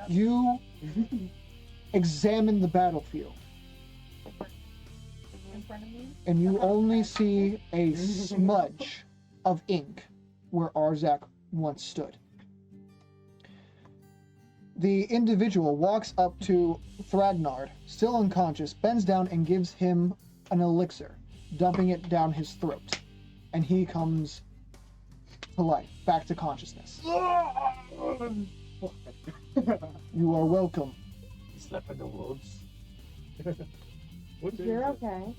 You examine the battlefield, In front of me? and you only see a smudge of ink where Arzak once stood. The individual walks up to Thragnard, still unconscious, bends down and gives him an elixir, dumping it down his throat. And he comes to life, back to consciousness. You are welcome. Slept in the woods. You're okay.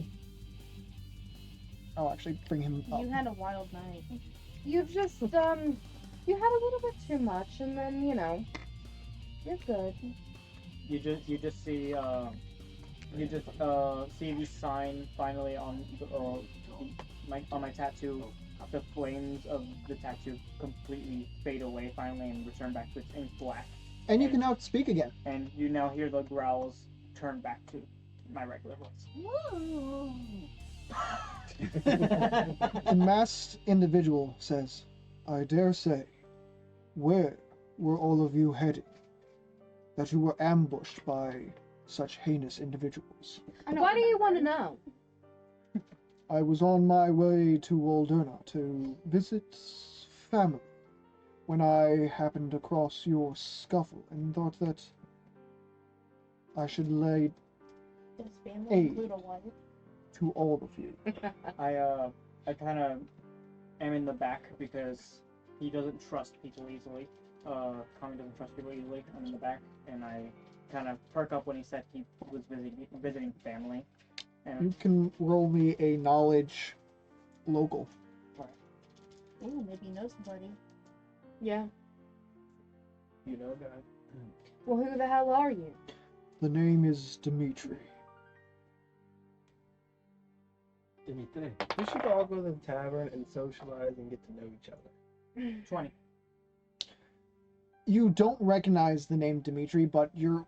I'll actually bring him up. You had a wild night. You've just, you had a little bit too much, and then, you're good. You just see the sign finally on my tattoo. The flames of the tattoo completely fade away finally and return back to its ink black. And you can now speak again. And you now hear the growls turn back to my regular voice. The masked individual says, I dare say, where were all of you headed? That you were ambushed by such heinous individuals. Why do you want to know? I was on my way to Walderna to visit family when I happened across your scuffle and thought that I should lay Does family Aid. include a wife? to all of you. I kind of am in the back because he doesn't trust people easily. Kami doesn't trust people easily. I'm in the back, and I kind of perk up when he said he was visiting family. And You can roll me a knowledge local. Ooh, maybe you know somebody. Yeah. You know that. Well, who the hell are you? The name is Dimitri. Dimitri. We should all go to the tavern and socialize and get to know each other. 20. You don't recognize the name Dimitri, but you've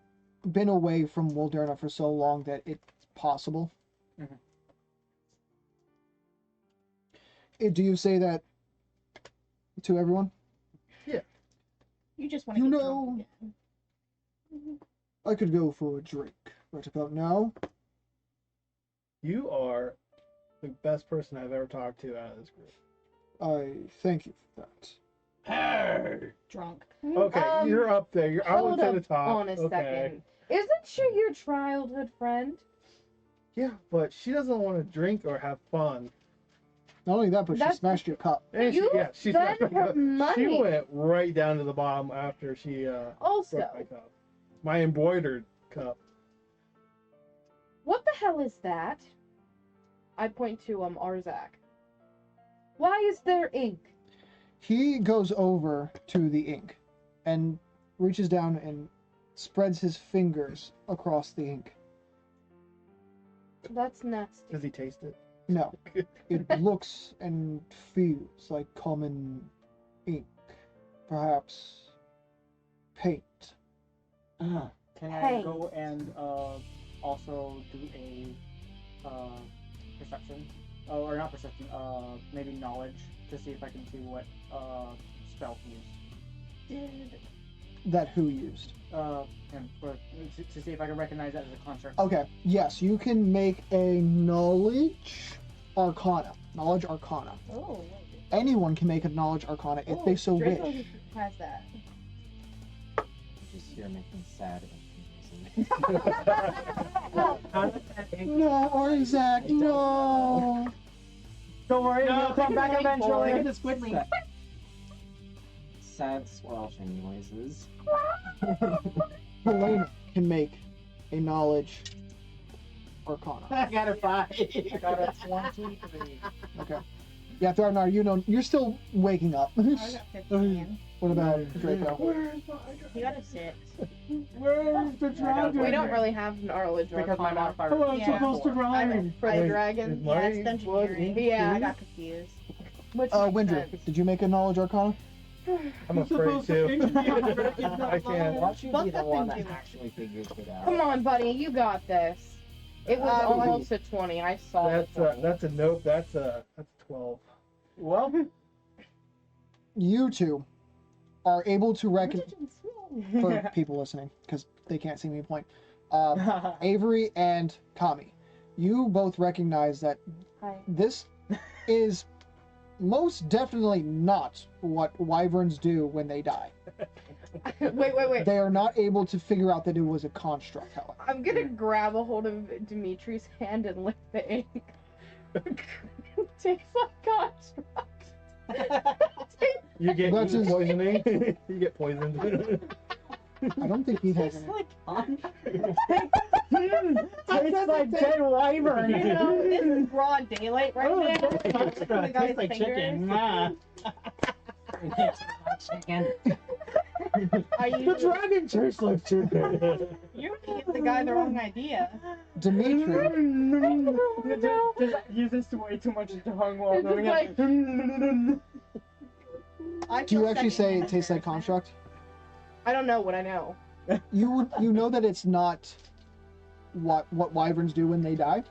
been away from Walderna for so long that it's possible. Mhm. Do you say that to everyone? You just want to You get know- drunk again. I could go for a drink right about now. You are the best person I've ever talked to out of this group. I thank you for that. Hey! Drunk. Okay, you're up there. I Hold went to up the top. on a Okay. second. Isn't she your childhood friend? Yeah, but she doesn't want to drink or have fun. Not only that, but she That's- smashed your cup. And You she spent her She money. went right down to the bottom after she Also, broke my cup. My embroidered cup. what the hell is that? I point to Arzak. Why is there ink? He goes over to the ink and reaches down and spreads his fingers across the ink. That's nasty. Does he taste it? No, it looks and feels like common ink. Perhaps paint. Can I Hey. go and also do a perception? Or not perception, maybe knowledge to see if I can see what spell he used. That who used. And to see if I can recognize that as a construct. Okay, yes, you can make a knowledge arcana. Knowledge arcana. Oh, Anyone can make a knowledge arcana if they so Draco wish. has that. Just you're making sad. No, Arzak, no! Don't worry, No, he'll come back eventually. This quickly. Sad squelching noises. Helena can make a knowledge arcana. I got a 5. I got a 23. Okay. Yeah, Tharnar, you know, you're still waking up. I got 15. What about Draco? You got a 6. Where's the dragon? We don't really have knowledge or Because my arcana modifier How am I Yeah. supposed to I rhyme? went for the Wait, dragon. is Yeah, my it's blood engineering. ink Yeah, I too? got confused. Which Windrick, makes sense. did you make a knowledge arcana? I'm afraid to. I Why can't. don't you What be the the one thing that do? actually figures it out? Come on, buddy, you got this. It was almost a 20. I saw it. That's a nope. That's a 12. Well, You two are able to recognize. for people listening, because they can't see me point. Avery and Kami, you both recognize that Hi. this is most definitely not what wyverns do when they die. Wait. They are not able to figure out that it was a construct, however. I'm gonna grab a hold of Dimitri's hand and lick the ink. Tastes like construct. You get That's food just- poisoning. You get poisoned. I don't think he has Tastes any. like tastes like dead wyvern. You know, this is broad daylight right Oh, now. it Look at the guy's tastes like fingers. chicken. Nah. Chicken. I The usually, dragon tastes like chicken. you're giving the guy the wrong idea. Dimitri, Just uses way too much tongue while It's doing just it. I do you feel actually say it secondhand tastes like embarrassment. construct? I don't know what I know. You know that it's not what wyverns do when they die.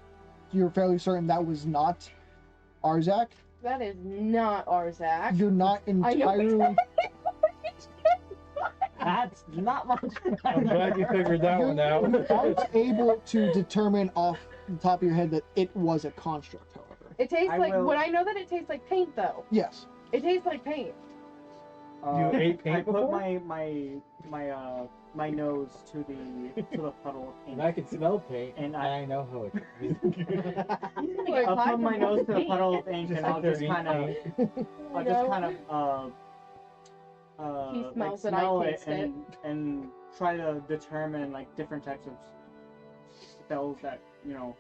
You're fairly certain that was not Arzak. That is not Arzak. You're not I know. entirely. That's not much. I'm glad you figured that one out. You aren't able to determine off the top of your head that it was a construct, however. It tastes I like. will- What I know that it tastes like paint though. Yes. It tastes like paint. You ate paint I put before? my nose to the puddle of And ink. I can smell paint, And and I- I know how it is. I'll put my nose to the puddle of ink, and I'll just kind of, He smells it, I smell taste it. and try to determine like different types of spells that You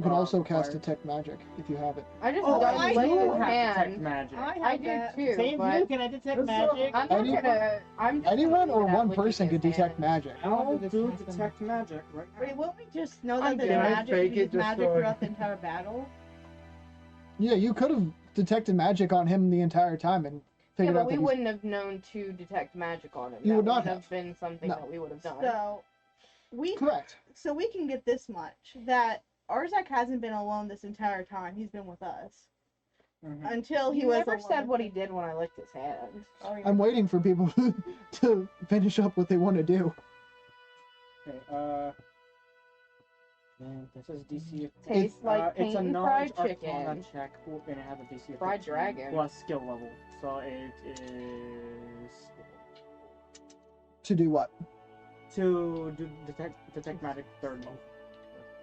can also cast required. Detect Magic if you have it. I just Oh, don't I lick do his have detect hand. magic. I do that. too, Same but view, can I detect magic? I'm not Anyone- gonna. I'm just Anyone or gonna one licking person his could detect hand. magic. I'll do detect magic right now. Wait, won't we just know I'm that the good. Can I magic fake it uses just magic so I- throughout the entire battle? Yeah, you could have detected magic on him the entire time and Yeah, figured but out we that he's... wouldn't have known to detect magic on him. You That would not wouldn't have. been something No. that we would have done. So we Correct. can get this much that Arzak hasn't been alone this entire time. He's been with us Mhm. until he He was never alone said with what he us. did when I licked his hand. I'm waiting for people to finish up what they want to do. Okay, this is DC. Tastes like it's a paint and knowledge fried arcana chicken. check, and it has a DC of Fried 15 dragon. plus skill level. So it is To do what? to detect magic third level.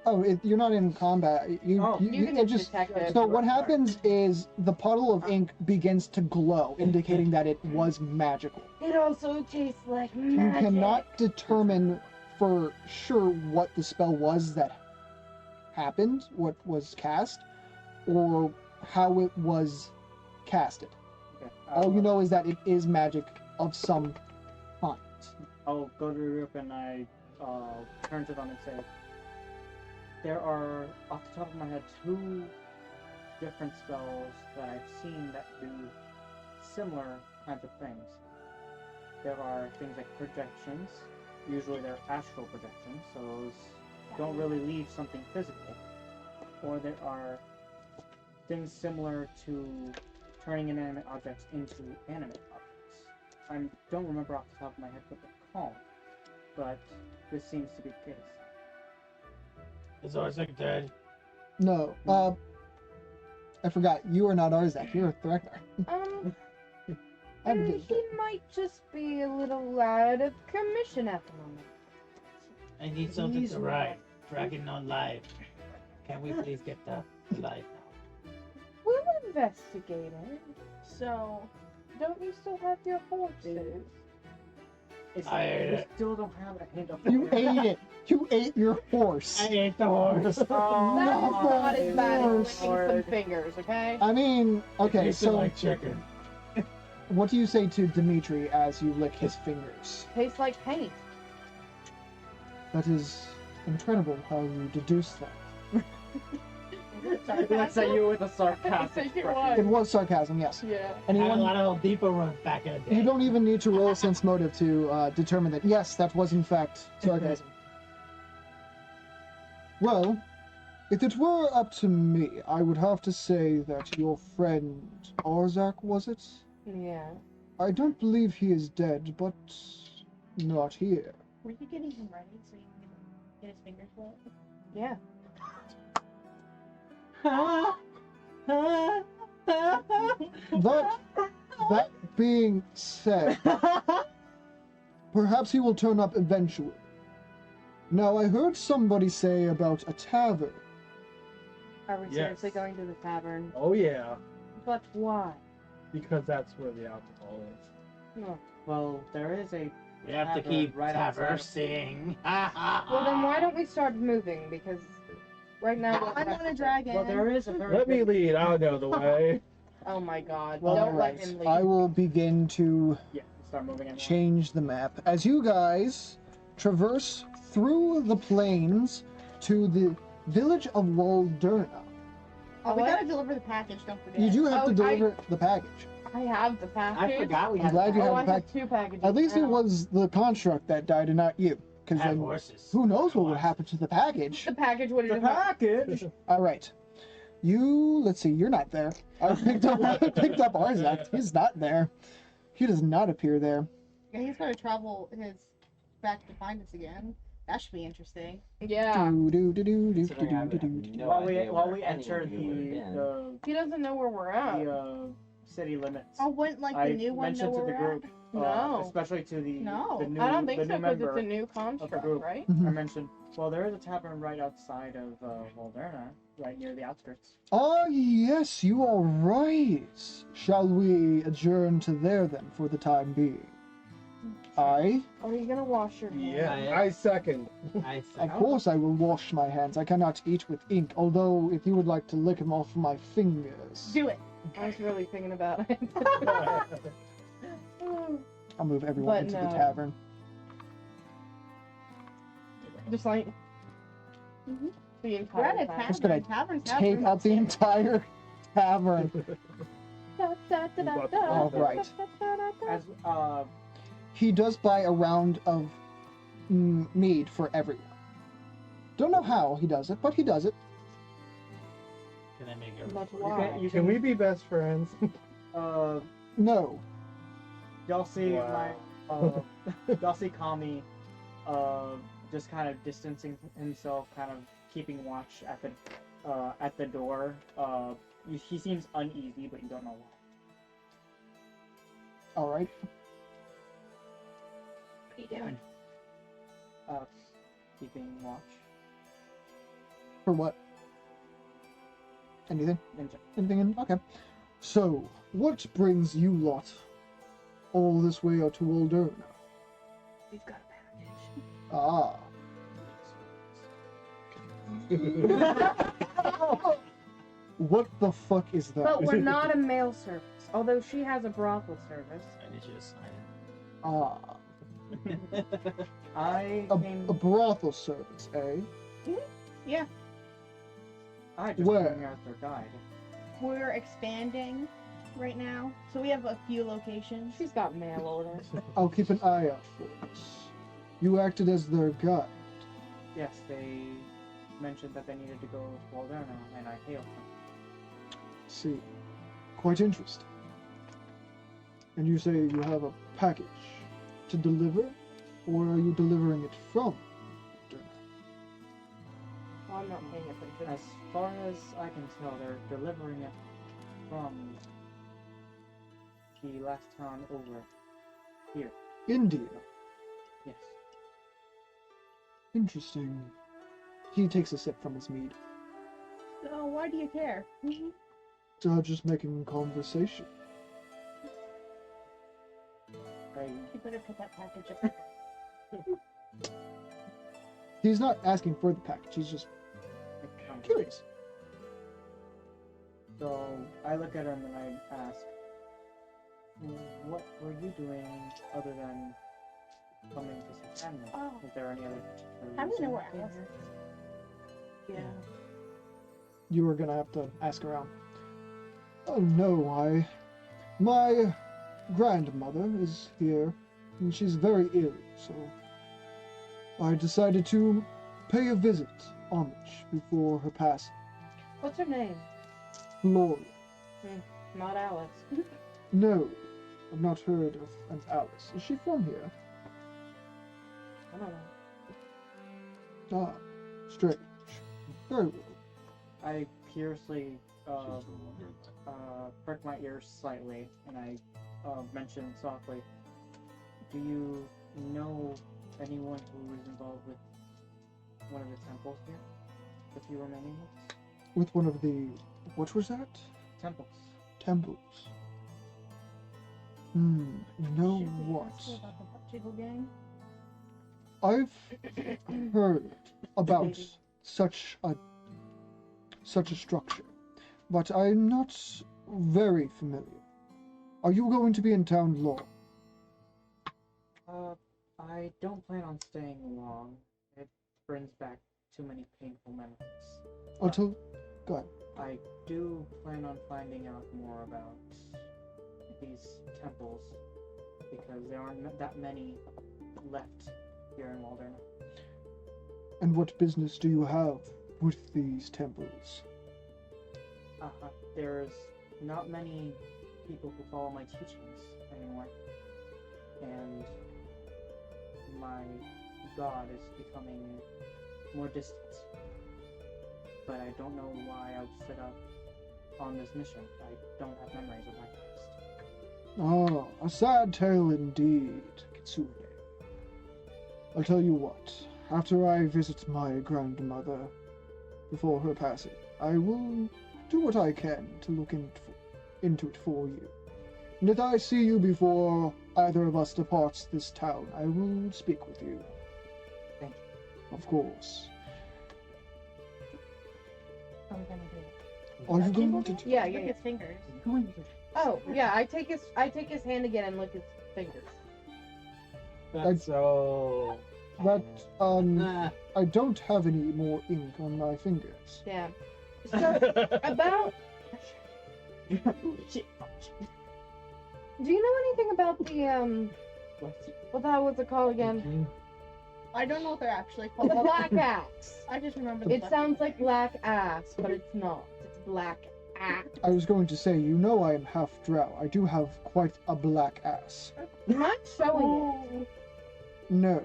Oh, you're not in combat. Oh. You can it just detect it. So what happens is the puddle of ink begins to glow, indicating that it was magical. It also tastes like You magic. cannot determine for sure what the spell was that happened, what was cast, or how it was casted. Okay. All you know is that it is magic of some kind. I'll go to the group and I turn to them and say, there are, off the top of my head, 2 different spells that I've seen that do similar kinds of things. There are things like projections. Usually they're astral projections, so those don't really leave something physical. Or there are things similar to turning inanimate objects into animate objects. I don't remember off the top of my head what they're called, but this seems to be the case. Is Arzak dead? No, I forgot. You are not Arzak. You're Thraknar. I did He might just be a little out of commission at the moment. I need something He's to write. Dragon on live. Can we please get that live now? We'll investigate it. So Don't you still have your horses? I ate We it. still don't have a hint of You ate it. You ate your horse. I ate the horse. Oh, That is not as bad as Lord. licking some fingers, okay? I mean, okay, Tasted so like chicken. what do you say to Dimitri as you lick his fingers? Tastes like paint. That is incredible how you deduce that. He looks at you with a sarcastic It expression. It was sarcasm, yes. Yeah. I had a Anyone? lot of deeper runs back in the day. You don't even need to roll a sense motive to determine that, yes, that was in fact sarcasm. Well, if it were up to me, I would have to say that your friend Arzak, was it? Yeah. I don't believe he is dead, but Not here. Were you getting him ready so you can get his fingers wet? Yeah. That being said, perhaps he will turn up eventually. Now, I heard somebody say about a tavern. Are we Yes. seriously going to the tavern? Oh yeah, But why? because that's where the alcohol is. No. Well, there is a. We have to Tavern keep right outside. traversing. Well, then why don't we start moving? Because right now we're I'm on a dragon. Well, there is a very. Let me good- lead. I'll know the way. Oh my god. Well, don't let Alright, him leave. I will begin to Yeah, start moving in. change the map. As you guys traverse through the plains to the village of Walderna, Oh, we What? gotta deliver the package, don't forget. you do have Oh, to deliver the package. I have the package. I forgot we I'm had glad you Oh, have I a have 2 packages. At least it now. was the construct that died and not you. Because have then horses. who knows what would happen to the package. The package would The have been. package. Alright. Let's see, you're not there. I picked up Arzak. He's not there. He does not appear there. Yeah, he's gotta travel his back to find us again. That should be interesting. Yeah. Do, do, do, do, do, Considering I have do, do, do. no while we idea while where we any enter of you would've been. the He doesn't know where we're at. city limits. Oh, wouldn't like the I new one know mentioned where to the we're group, No. especially to the No. the new I don't think the so new because member it's a new of the construct, group. right? I Mhm. mentioned, well, there is a tavern right outside of Walderna, right near the outskirts. Ah, yes, you are right. Shall we adjourn to there then for the time being? Aye, Are you gonna wash your hands? Yeah, I second. I of second. course I will wash my hands. I cannot eat with ink, although if you would like to lick them off my fingers. Do it. I was really thinking about it. I'll move everyone But into no. the tavern. Just like Mhm. the We're at entire a time. Just gonna tavern. Take out the entire tavern. All right. As He does buy a round of mead for everyone. Don't know how he does it, but he does it. Can I make a But you why? can, you Can we be best friends? No. y'all see Wow. y'all see Kami just kind of distancing himself, kind of keeping watch at the door. He seems uneasy, but you don't know why. All right. What are you doing? Keeping watch. For what? Anything? Ninja. Anything in? Okay. So, what brings you lot all this way out to Walderna? He's got a package. Ah. What the fuck is that? But we're not a mail service. Although she has a brothel service. I need you to sign Ah. it. I A came. brothel service, eh? I just Where? came here as their guide. We're expanding right now, so we have a few locations. She's got mail orders. I'll keep an eye out for it. You acted as their guide. Yes, they mentioned that they needed to go to Walderna, and I hailed them. See. Quite interesting. And you say you have a package to deliver? Or are you delivering it from? Well, I'm not paying attention. As far as I can tell, they're delivering it from the last town over here. India. Yes. Interesting. He takes a sip from his mead. So why do you care? Just making conversation. I, You better put that package up. He's not asking for the package, he's just curious. So I look at him and I ask, what were you doing other than coming to see family? Oh. Is there any other particular How do you know where reason you Alice came is? here? Yeah. You were gonna have to ask around. Oh no, my grandmother is here, and she's very ill, so I decided to pay a visit, homage, before her passing. What's her name? Gloria. Not Alice. No, I've not heard of an Alice. Is she from here? I don't know. Ah, strange. Very well. I curiously prick my ears slightly, and I mention softly, "Do you know anyone who is involved with one of the temples here? The few remaining ones? With one of the... What was that? Temples. Temples. You know Should we what? ask her about the butt jiggle gang? I've heard about such a structure, but I'm not very familiar. Are you going to be in town long? I don't plan on staying long. It brings back too many painful memories. Until... Go ahead. I do plan on finding out more about these temples, because there aren't that many left here in Walderna. And what business do you have with these temples? There's not many people who follow my teachings anymore, and my god is becoming more distant. But I don't know why I was set up on this mission. I don't have memories of my past. Ah, a sad tale indeed, Kitsune. I'll tell you what, after I visit my grandmother before her passing, I will do what I can to look into it for you. And if I see you before either of us departs this town, I will speak with you. Thank you. Of course. What are we gonna do? Are you Jiggle going to... gang? Yeah, Look yeah, at yeah. his fingers. Oh, yeah, I take his hand again and lick his fingers. That's so. That, I don't have any more ink on my fingers. Damn. So, about... Do you know anything about the, what the hell was it called again? I don't know what they're actually The called. black axe. I just remember the It black sounds like black ass, but it's not. It's black axe. I was going to say, you know I am half drow. I do have quite a black ass. You're not showing No. it.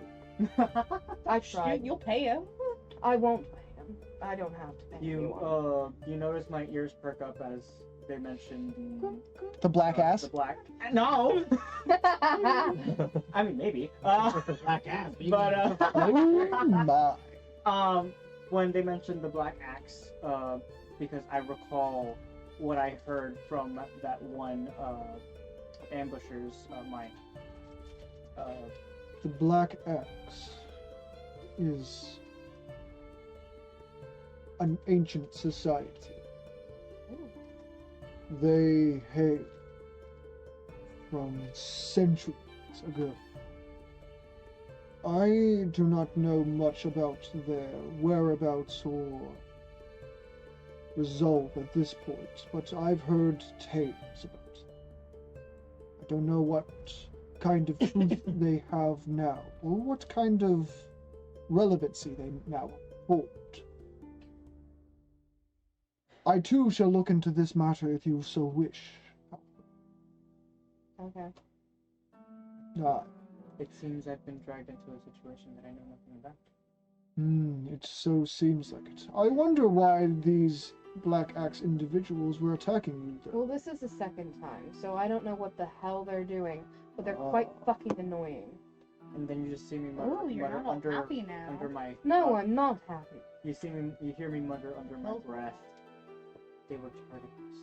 I Shoot, tried. you'll pay him. I won't pay him. I don't have to pay anyone. You notice my ears perk up as they mention The black ass? the black. No. I mean maybe. Black ass. But Oh my. when they mentioned the black axe, because I recall what I heard from that one ambusher's mind. The black axe is an ancient society. They hail from centuries ago. I do not know much about their whereabouts or resolve at this point, but I've heard tales about them. I don't know what kind of truth they have now, or what kind of relevancy they now hold. I too shall look into this matter if you so wish. Okay. Ah, It seems I've been dragged into a situation that I know nothing about. it so seems like it. I wonder why these Black Axe individuals were attacking you, though. Well, this is the second time, so I don't know what the hell they're doing, but they're quite fucking annoying. And then you just see me mutter, Oh, you're mutter not all under happy now. my. No, I'm not happy. You hear me mutter under my Oh. breath. They were targets.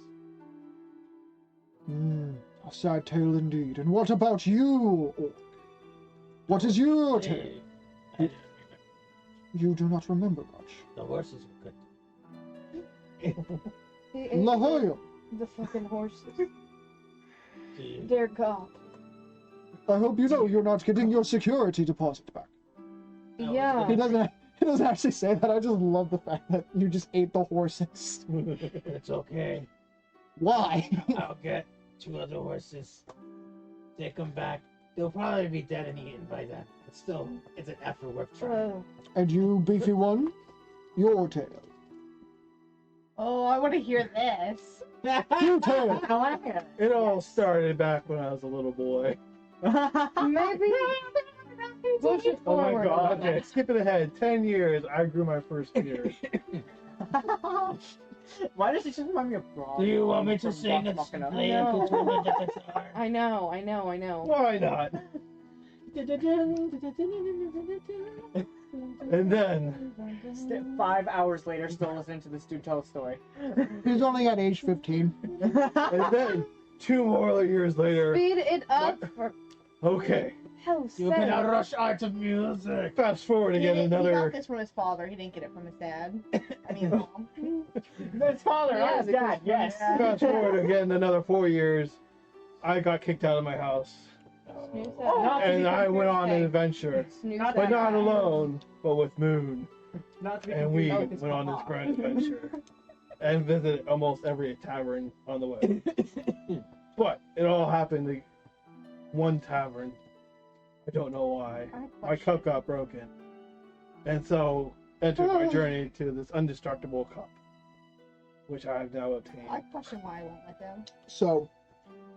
A sad tale indeed. And what about you, Orc? What is your tale? I don't remember. You do not remember much. The horses were good. La Jolla, The fucking horses. Gee, Dear God. I hope you know you're not getting your security deposit back. That was Yeah. He doesn't actually say that. I just love the fact that you just ate the horses. It's okay. Why? I'll get 2 other horses. Take them back. They'll probably be dead and eaten by then. But still, it's an effort worth trying. And you, beefy one, your tale. Oh, I want to hear this. Your tale. I want to hear It all started back when I was a little boy. Maybe. Push it Oh my forward. god. Okay, skipping ahead. 10 years, I grew my first beard. Why does it just remind me of Braun? Do you want me to from sing Vox and Machina? play No. a guitar with the guitar? I know, I know, I know. Why not? And then, 5 hours later, still listening to this dude tell a story. He's only at age 15. and then, 2 more years later. Speed it up for Okay, hell's You sake. cannot rush art of music. fast forward again He got another. this from his father. He didn't get it from his dad. I mean, mom. His father, Yeah, not his because- dad, yes. Fast forward again another 4 years. I got kicked out of my house. Snooze that. Not to And be I went on an compared- adventure. Snooze Not- But that not guy. alone, but with Moon. Not to be And we confused with his went on this papa. grand adventure. And visited almost every tavern on the way. But it all happened in one tavern. I don't know why. My cup got broken. And so entered my journey to this indestructible cup. Which I have now obtained. I question why I went with him. So,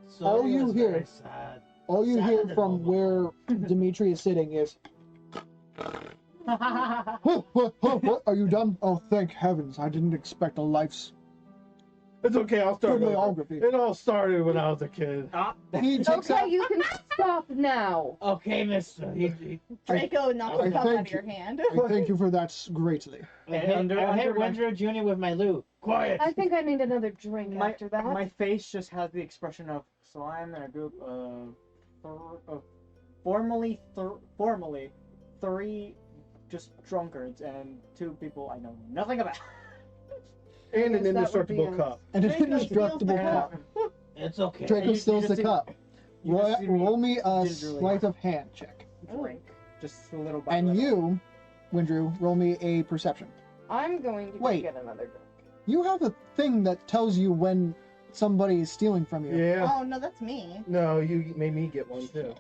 So All it you was hear- very sad. all you Sad hear and from normal. where Dimitri is sitting is, what? Are you done? Oh, thank heavens. I didn't expect a life's It's okay, I'll start over. bibliography. It all started when I was a kid. He takes Okay, out, you can stop now. Okay, mister. He Draco knocked I the cup out thank of your hand. I thank you for that greatly. I hit under Wendro Jr. with my lute. Quiet. I think I need another drink my, after that. my face just has the expression of, so I'm in a group of formally 3 just drunkards and 2 people I know nothing about. And an Yes, that would be indestructible us. cup. And an Draco steals indestructible the cup. It's okay. Draco you steals just the see- cup. You just see me Roll me a gingerly sleight of hand check. drink, just a little by And little. you, Windrew, roll me a perception. I'm going to go Wait. get another drink. You have a thing that tells you when somebody is stealing from you. Yeah. Oh no, that's me. No, you made me get one too.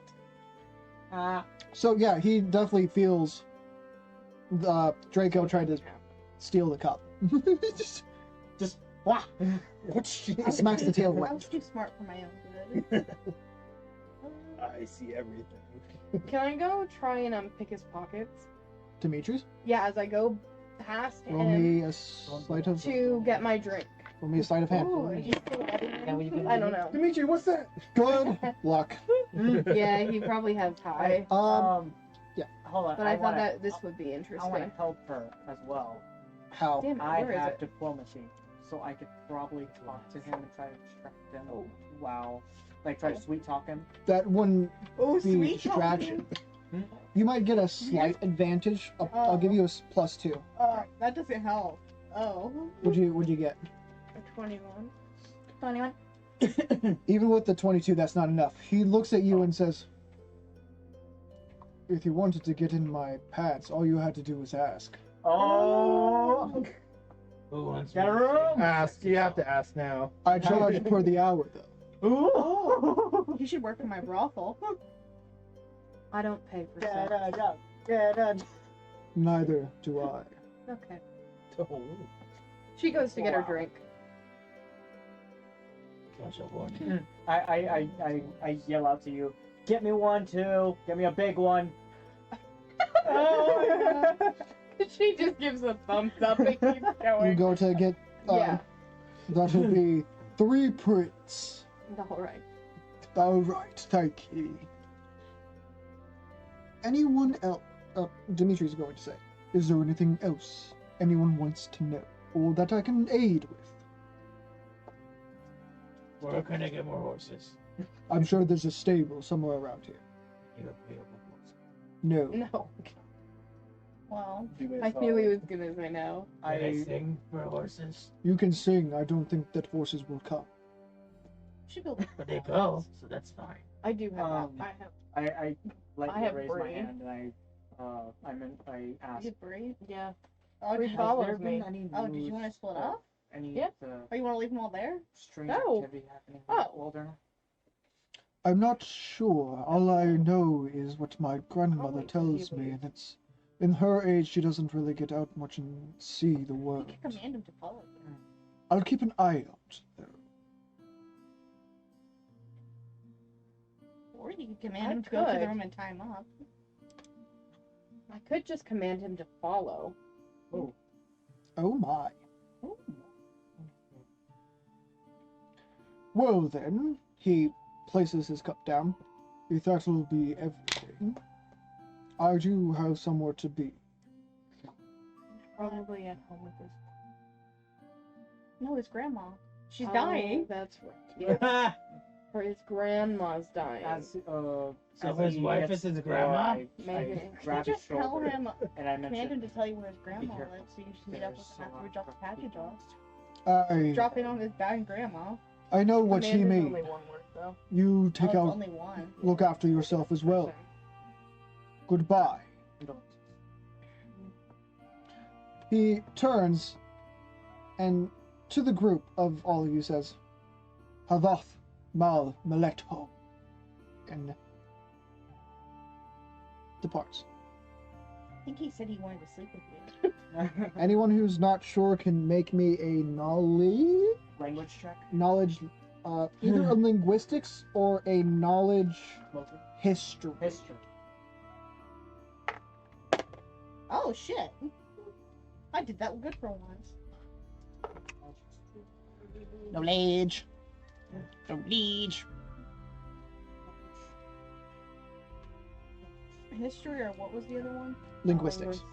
So yeah, he definitely feels Draco tried to steal the cup. Just wah. Smacks the tail I right. was too smart for my own good. I see everything. Can I go try and pick his pockets? Demetrius, Yeah, as I go past roll him me a sleight of to get my drink. roll me a sleight of hand. Ooh, is he still letting Yeah, well, you him? can- I don't know. Dimitri, what's that? Good luck. Yeah, he probably has high. Yeah. Hold on. But I thought wanna, that this would be I want interesting. to help her as well. How? Damn it, I where is have it? diplomacy, so I could probably talk to him and try to distract him. Oh. Wow. Like try to sweet talk him. That wouldn't Oh, be sweet distraction. Hmm? You might get a slight advantage. I'll give you a +2. That doesn't help. Oh. Would you get? A 21. 21. Even with the 22, that's not enough. He looks at you and says, "If you wanted to get in my pants, all you had to do was ask." Oh. Who wants Got a me to room? sing? Ask. You have to ask now. I charge per the hour, though. Ooh. You should work in my brothel. I don't pay for Da, sex. da, da, da, da. Neither do I. Okay. Oh. She goes to get her Wow. drink. Catch up on. I yell out to you. Get me one too. Get me a big one. Oh my God. She just gives a thumbs up and keeps You going. go to get. Yeah. That will be 3 prints. All right. All right, thank you. Anyone else? Dimitri's going to say. Is there anything else anyone wants to know, or that I can aid with? Where can I get more horses? I'm sure there's a stable somewhere around here. You have to pay up with horses. No. No. Well, I knew he was gonna say no. Can I sing for horses? You can sing. I don't think that horses will come. you should build. But they go, so that's fine. I do have Um, that. I have. I lightly have raise my brain. hand and I ask. You breathe. Yeah. Oh, Breathe did, Has follows there been me. any oh, did you news want to split of up? Any Yeah. Or you want to leave them all there? strange No. activity happening Oh. at Walderna? I'm not sure. All I know is what my grandmother wait till he tells me, leaves. and it's in her age she doesn't really get out much and see the You world. can command him to follow you. I'll keep an eye out, though. Or you can command I him to go to could. the room and tie him up. I could just command him to follow. Oh. Oh my. Oh. Well then, he places his cup down. If that will be everything, I do have somewhere to be. Probably at home with his. No, his grandma. She's Oh, dying. That's right. Yeah. Or his grandma's dying. So his he wife gets is his to the door, grandma? I Maybe. grab his Just tell shoulder him, and I command mention, him to tell you where his grandma careful. lives, so you just meet up with him after we drop the package off. I Drop in on his dying grandma. I know what she Command is made. only one word, though. You Oh, take it's out, only one. look after yourself as well. Goodbye. He turns and to the group of all of you says, Havath mal melectpo, and departs. I think he said he wanted to sleep with you. Anyone who's not sure can make me a Language check. either a linguistics or a knowledge Mostly. history. History. Oh shit! I did that good for once. Knowledge. Knowledge. History, or what was the other one? Linguistics.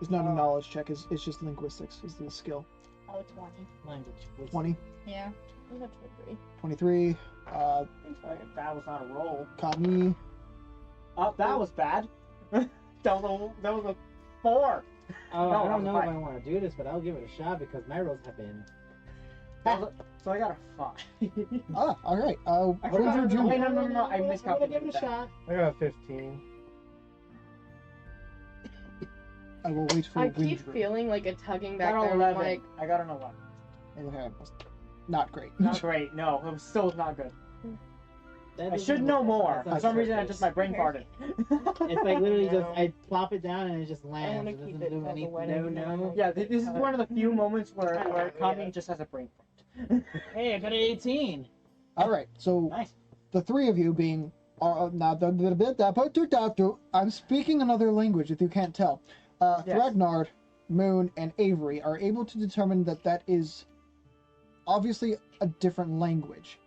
It's not a knowledge check, it's just linguistics is the skill. Oh, 20. Language. 20, Yeah. I got 23. 23, That was not a roll. Kami, Oh, that was bad. that was a 4. Oh, No, I I'm don't know if fine. I want to do this, but I'll give it a shot because my rolls have been. So I got a 5. alright, I what did forgot- you do? Wait, no, I I'm gonna miscalculated give it a that. shot. I got a 15. I will wait for I a wind keep drill. feeling like a tugging I back got there. an And I'm 11. like, I got an 11. Okay, not great. Not great. No, it was still not good. That I doesn't should know work. more. That's not For some reason, fair. my brain farted. It's like literally just No. I plop it down and it just I lands. want to It keep doesn't it do till the anything. wedding. No. Yeah, this is one of the few moments where Kami just has a brain fart. Hey, I got an 18. Alright, so Nice. the three of you being I'm speaking another language if you can't tell. Yes. Thregnard, Moon, and Avery are able to determine that is obviously a different language.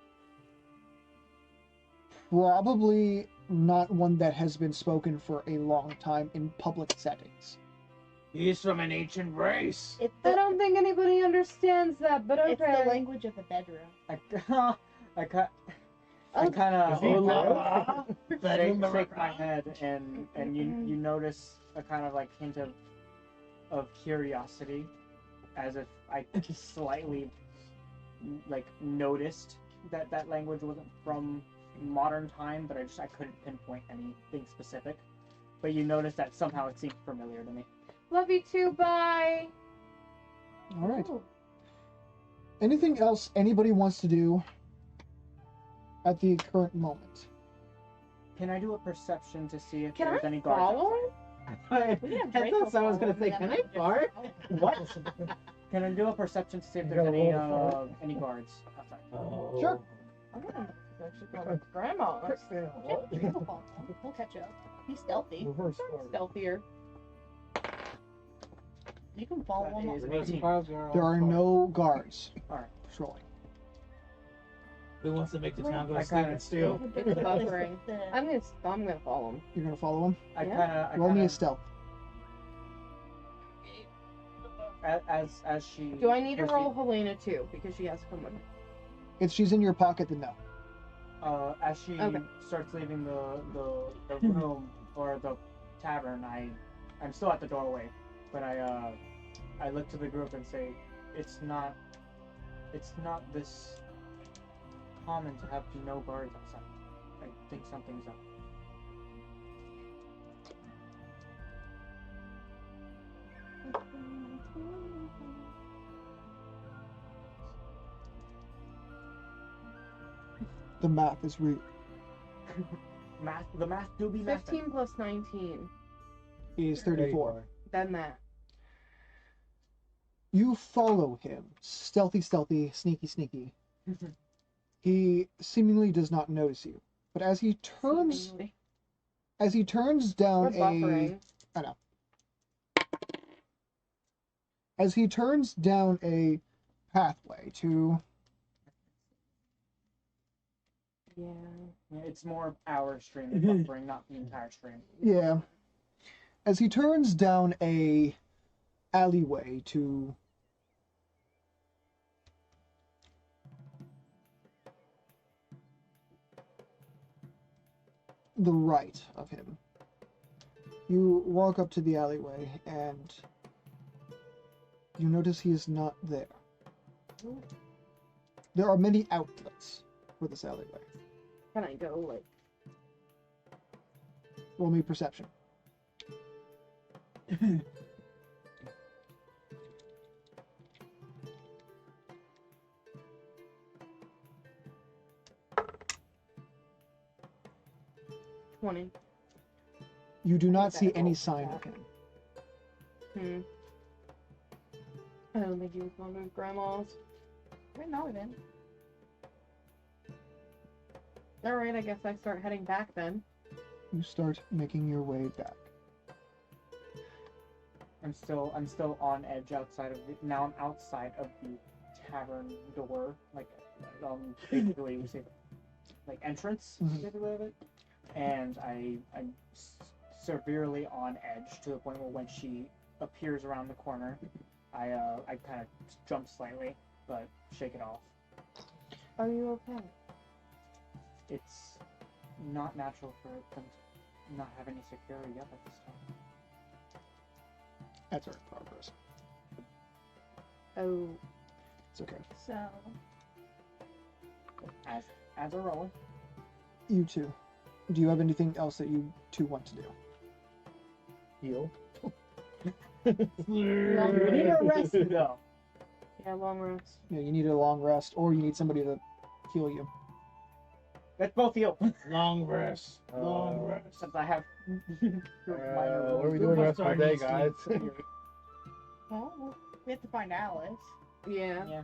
Probably not one that has been spoken for a long time in public settings. He's from an ancient race. It's I the, don't think anybody understands that, but it's okay. the language of the bedroom. I kind Is he of shake my head, and you notice a kind of like hint of curiosity, as if I slightly like noticed that language wasn't from modern time, but I couldn't pinpoint anything specific. But you notice that somehow it seemed familiar to me. Love you too. Bye. Alright. Anything else anybody wants to do at the current moment? Can I do a perception to see if Can there's I any guards follow? outside? I thought someone was gonna say, "Can I fart?" What? Can I do a perception to see if You there's gotta any roll for any guards outside? Oh. Sure. I'm gonna actually call my grandma. We'll catch up. He's stealthy. Reverse order. Stealthier. You can follow That him. is up. an 18. There are no guards Alright. patrolling. Who wants to make the town go I to sleep kinda- and steal? It's buffering. The- I'm gonna follow him. You're gonna follow him? I Yeah. kind Roll me a of stealth. as she. Do I need to roll proceed- Helena too? Because she has to come with me. If she's in your pocket, then no. As she Okay. starts leaving the room or the tavern, I'm still at the doorway, but I look to the group and say, it's not this common to have no guards outside. I think something's up. The math is real. The math do be math. 15 plus 19. Is 34. Then that. You follow him. Stealthy, stealthy, sneaky, sneaky. He seemingly does not notice you. But as he turns Seemingly. As he turns down We're buffering. as he turns down a pathway to Yeah. It's more of our stream than buffering, not the entire stream. yeah, as he turns down a alleyway to the right of him. You walk up to the alleyway and you notice he is not there. There are many outlets for this alleyway. Can I go like? Roll me perception. $20. You do not see Okay, any roll sign that. of him. I don't think he was going to his grandma's. Wait, no, we didn't. Alright, I guess I start heading back then. You start making your way back. I'm still on edge outside of the. Now I'm outside of the tavern door, like basically we say like entrance, Mhm. basically of it. And I'm severely on edge to the point where when she appears around the corner, I kind of jump slightly, but shake it off. Are you okay? It's not natural for them to not have any security up at this time. That's our progress. Oh. It's okay. So, As a roll, You two. Do you have anything else that you two want to do? Heal. you need a rest though. Yeah, long rest. You know, you need a long rest, or you need somebody to heal you. Let's both heal. Long rest. Long rest. Since I have What are we doing the rest of the day, guys? well, we have to find Alice. Yeah. Yeah.